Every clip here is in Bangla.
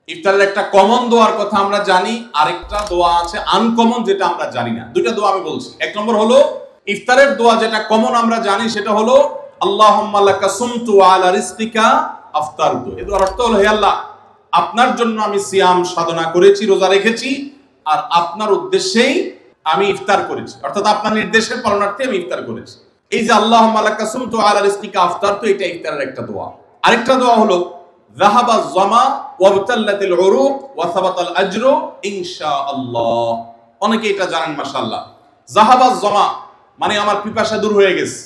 ইফতারের একটা কমন দোয়ার কথা আমরা জানি, আরেকটা দোয়া আছে আনকমন যেটা আমরা জানি না। দুইটা দোয়া আমি বলছি। এক নম্বর হলো ইফতারের দোয়া যেটা কমন আমরা জানি, সেটা হলো আল্লাহুম্মা লাকা সুমতু ওয়া আলা রিজকিকা আফতারতু। এর অর্থ হলো, হে আল্লাহ, আপনার জন্য আমি সিয়াম সাধনা করেছি, রোজা রেখেছি, আর আপনার উদ্দেশ্যেই আমি ইফতার করেছি, অর্থাৎ আপনার নির্দেশের পালনার্থে আমি ইফতার করেছি। এই যে আল্লাহুম্মা লাকা সুমতু ওয়া আলা রিজকিকা আফতারতু, এটা ইফতারের একটা দোয়া। আরেকটা দোয়া হলো যাহাবা যামা ওয়াবতাল্লাতিল উরুক ওয়া সাবাতাল আজরু ইনশাআল্লাহ। অনেকে এটা জানেন মাশাআল্লাহ। যাহাবা যামা মানে আমার পিপাসা দূর হয়ে গেছে,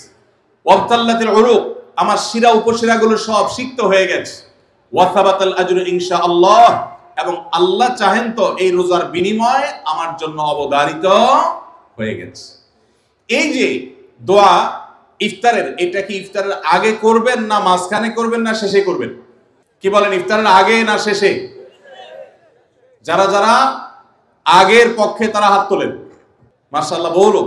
ওয়াবতাল্লাতিল উরুক আমার শিরা উপশিরাগুলো সব সিক্ত হয়ে গেছে, ওয়া সাবাতাল আজরু ইনশাআল্লাহ এবং আল্লাহ চাহেন তো এই রোজার বিনিময় আমার জন্য অবধারিত হয়ে গেছে। এই যে দোয়া ইফতারের, এটা কি ইফতারের আগে করবেন না মাঝখানে করবেন না শেষে করবেন? কি বলেন, ইফতারের আগে না শেষে? যারা যারা আগের পক্ষে তারা হাত তোলেন, মাশাআল্লাহ। বলো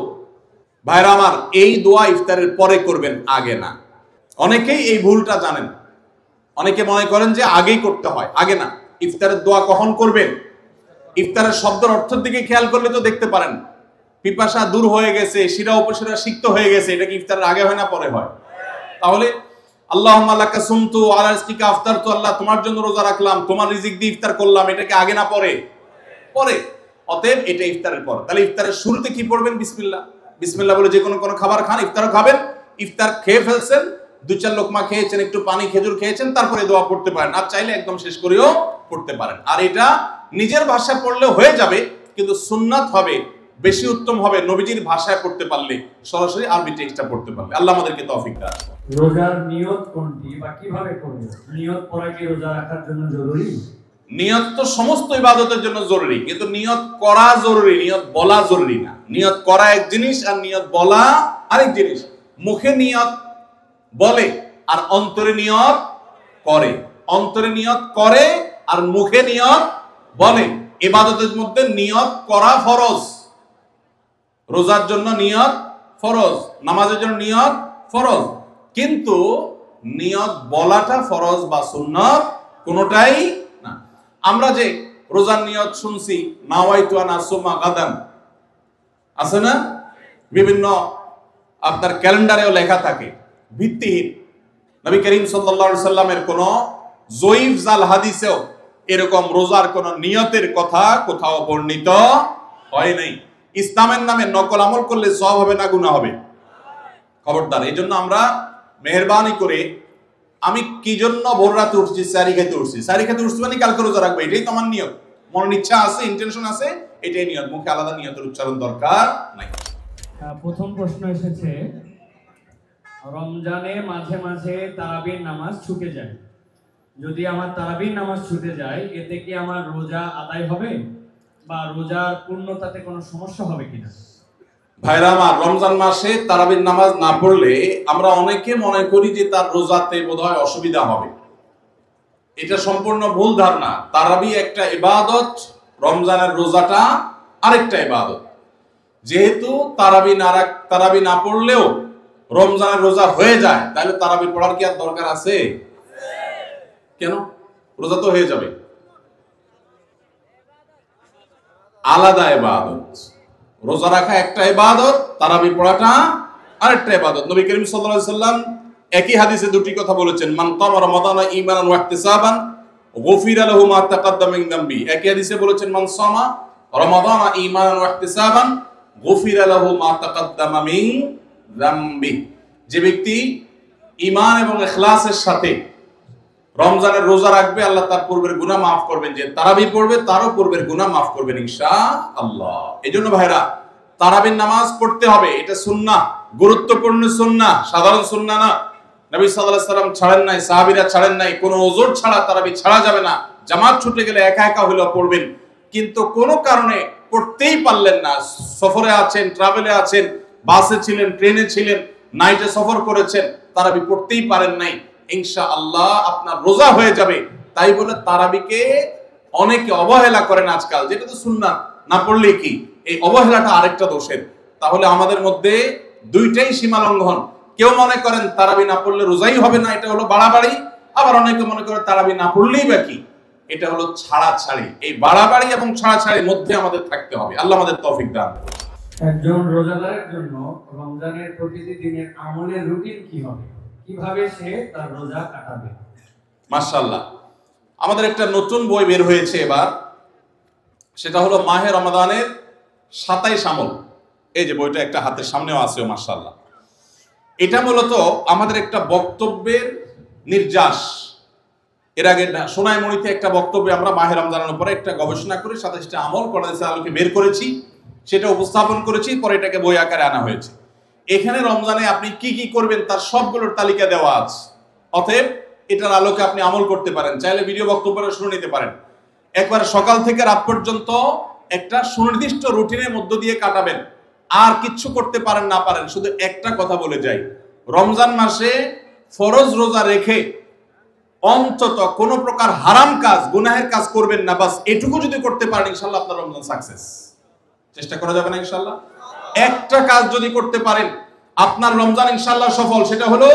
ভাইরা আমার, এই দোয়া ইফতারের পরে করবেন, আগে না। অনেকেই এই ভুলটা জানেন, অনেকে মনে করেন যে আগেই করতে হয়, আগে না। ইফতারের দোয়া কখন করবেন? ইফতারের শব্দের অর্থের দিকে খেয়াল করলে তো দেখতে পারেন, পিপাসা দূর হয়ে গেছে, শিরা উপশিরা সিক্ত হয়ে গেছে, এটা কি ইফতারের আগে হয় না পরে হয়? তাহলে আল্লাহুম্মা লাকা সুমতু ওয়া আলা রিজকিকা আফতারতু, আল্লাহ তোমার জন্য রোজা রাখলাম, তোমার রিজিক দিয়ে ইফতার করলাম, এটা কি আগে না পরে? পরে। অতএব এটা ইফতারের পর। তাহলে ইফতারের শুরুতে কি পড়বেন? বিসমিল্লাহ। বিসমিল্লাহ বলে যে কোনো খাবার খান, ইফতারও খাবেন। ইফতার খেয়ে ফেলছেন, 2-4 লোকমা খেয়েছেন, একটু পানি খেজুর খেয়েছেন, তারপরে দোয়া পড়তে পারেন। আর চাইলে একদম শেষ করেও পড়তে পারেন। আর এটা নিজের ভাষায় পড়লে হয়ে যাবে, কিন্তু সুন্নাত হবে, বেশি উত্তম হবে নবীজির ভাষায় পড়তে পারলে, সরাসরি আরবি টেক্সটটা পড়তে পারলে। আল্লাহ আমাদেরকে তৌফিক দান। রোজার নিয়ত কোনটি বা কিভাবে করব? নিয়ত করা কি রোজা রাখার জন্য জরুরি? নিয়ত তো সমস্ত ইবাদতের জন্য জরুরি, কিন্তু নিয়ত করা জরুরি, নিয়ত বলা জরুরি না। নিয়ত করা এক জিনিস আর নিয়ত বলা আরেক জিনিস। মুখে নিয়ত বলে আর অন্তরে নিয়ত করে, অন্তরে নিয়ত করে আর মুখে নিয়ত বলে। ইবাদতের মধ্যে নিয়ত করা ফরজ। রোজার জন্য নিয়ত ফরজ, নামাজের জন্য নিয়ত ফরজ, কিন্তু নিয়ত বলাটা ফরজ বা সুন্নাত কোনোটাই না। আমরা যে রোজার নিয়ত শুনছি, নাওয়াইতু আন আসুমা গাদান, আছে না? বিভিন্ন আপনার ক্যালেন্ডারেও লেখা থাকে, ভিত্তিহীন। নবী করিম সাল্লাল্লাহু আলাইহি সাল্লামের কোন জয়ীফ জাল হাদিসেও এরকম রোজার কোন নিয়তের কথা কোথাও বর্ণিত হয় নাই। ইসলামের নামে নকল আমল করলে সওয়াব হবে না গুনাহ হবে? খবরদার। এই জন্য আমরা মেহেরবানি করে, আমি কি জন্য ভোর রাতে উঠছি? সারি খেতে উঠছি। সারি খেতে উঠছি মানে কালকে রোজা রাখবো, এটাই তো আমার নিয়ত। মনের ইচ্ছা আছে, ইন্টেনশন আছে, এটাই নিয়ত। মুখে আলাদা নিয়তের উচ্চারণ দরকার নাই। প্রথম প্রশ্ন এসেছে, রমজানে মাঝে মাঝে তারাবির নামাজ ছুটে যায়। যদি আমার তারাবির নামাজ ছুটে যায়, এতে কি আমার রোজা আদায় হবে বা রোজার পূর্ণতাতে কোনো সমস্যা হবে কিনা? ভাইরা আমার, রমজান মাসে তারাবির নামাজ না পড়লে আমরা অনেকে মনে করি যে তার রোজাতে বোধহয় অসুবিধা হবে। এটা সম্পূর্ণ ভুল ধারণা। তারাবি একটা ইবাদত, রমজানের রোজাটা আরেকটা ইবাদত। যেহেতু তারাবি না পড়লেও রমজানের রোজা হয়ে যায়, তাহলে তারাবি পড়ার কি আর দরকার আছে? কেন? রোজা তো হয়ে যাবে। আলাদা ইবাদত। রোজা রাখা একটা ইবাদত, তারাবি পড়াটা আরেকটা ইবাদত। নবী করিম সাল্লাল্লাহু আলাইহি সাল্লাম একই হাদিসে দুটি কথা বলেছেন, মান কামা রমাদানা ঈমানান ওয়া ইহতিসাবান গুফিরা লাহু মা তাকাদ্দামা মিন যামবি। একই হাদিসে বলেছেন, মান সামা রমাদানা ঈমানান ওয়া ইহতিসাবান গুফিরা লাহু মা তাকাদ্দামা মিন যামবি। যে ব্যক্তি ঈমান এবং ইখলাসের সাথে রমজানের রোজা রাখবে, আল্লাহ তার পূর্বের গুনাহ মাফ করবেন। যে তারাবি পড়বে তারও পূর্বের গুনাহ মাফ করবেন ইনশাআল্লাহ। এজন্য ভাইরা, তারাবির নামাজ পড়তে হবে, এটা সুন্নাহ, গুরুত্বপূর্ণ সুন্নাহ, সাধারণ সুন্নাহ না। নবী সাল্লাল্লাহু আলাইহি সাল্লাম ছাড়েন নাই, সাহাবীরা ছাড়েন নাই। কোনো ওযর ছাড়া তারাবি ছাড়া যাবে না। জামাত ছুটে গেলে একা একা হলেও পড়বেন, কিন্তু কোনো কারণে পড়তেই পারলেন না, সফরে আছেন, ট্রাভেলে আছেন, বাসে ছিলেন, ট্রেনে ছিলেন, নাইটে সফর করেছেন, তারাবি পড়তেই পারেন নাই, ইনশাআল্লাহ আপনার রোজা হয়ে যাবে। তাই বলে তারাবিকে অনেকে অবহেলা করেন আজকাল, যেটা তো সুন্নাত, না পড়লে কি? এই অবহেলাটা আরেকটা দোষের। তাহলে আমাদের মধ্যে দুইটাই সীমা লঙ্ঘন। কেউ মনে করেন তারাবি না পড়লে রোজাই হবে না, এটা হলো বাড়াবাড়ি। আবার অনেকে মনে করে তারাবি না পড়লেই বা কি, এটা হলো ছাড়াছাড়ি। এই বাড়াবাড়ি এবং ছাড়াছাড়ির মধ্যে আমাদের থাকতে হবে। আল্লাহ আমাদের তৌফিক দান। একজন রোজাদারের জন্য রমজানের প্রতিটি দিনের আমলের রুটিন কি হবে, কিভাবে সে তার রোজা কাটাবে? মাশাআল্লাহ, আমাদের একটা নতুন বই বের হয়েছে এবার, সেটা হলো মাহে রমাদানের 27 আমল। এই যে বইটা একটা হাতের সামনেও আছে, মাশাআল্লাহ। এটা মূলত আমাদের একটা বক্তব্যের নির্যাস। এর আগে সোনাইমণিতে একটা বক্তব্যে আমরা মাহে রমজানের উপরে একটা গবেষণা করে 27টা আমল কোরআনের আলোকে বের করেছি, সেটা উপস্থাপন করেছি, পরে এটাকে বই আকারে আনা হয়েছে। এখানে রমজানে আপনি কি কি করবেন তার সবগুলোর তালিকা দেওয়া আছে। অতএব এটার আলোকে আপনি আমল করতে পারেন, চাইলে ভিডিও বক্তব্যটা শুনে নিতে পারেন। একবার সকাল থেকে রাত পর্যন্ত একটা সুনির্দিষ্ট রুটিনের মধ্য দিয়ে কাটাবেন। আর কিচ্ছু করতে পারেন না পারেন, শুধু একটা কথা বলে যাই, রমজান মাসে ফরজ রোজা রেখে অন্তত কোনো প্রকার হারাম কাজ, গুনাহের কাজ করবেন না। বাস এটুকু যদি করতে পারেন, ইনশাআল্লাহ আপনার রমজান সাকসেস। চেষ্টা করা যাবে না ইনশাআল্লাহ? একটা কাজ যদি করতে পারেন, আপনার রমজান ইনশাআল্লাহ সফল। সেটা হলো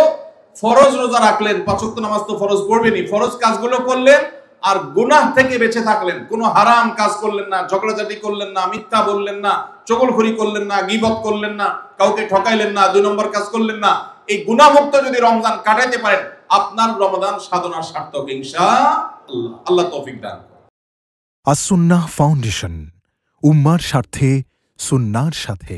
ফরজ রোজা রাখলেন, 5 ওয়াক্ত নামাজ তো ফরজ পড়বেনই, ফরজ কাজগুলো করলেন, আর গুনাহ থেকে বেঁচে থাকলেন। কোনো হারাম কাজ করলেন না, ঝগড়াঝাটি করলেন না, মিথ্যা বললেন না, চগলখড়ি করলেন না, গীবত করলেন না, কাউকে ঠকাইলেন না, 2 নম্বর কাজ করলেন না। এই গুনাহমুক্ত যদি রমজান কাটাইতে পারেন, আপনার রমাদান সাধনা সার্থক ইনশাআল্লাহ। আল্লাহ তৌফিক দান। আস-সুন্নাহ ফাউন্ডেশন, উম্মার স্বার্থে সুন্নাহর সাথে।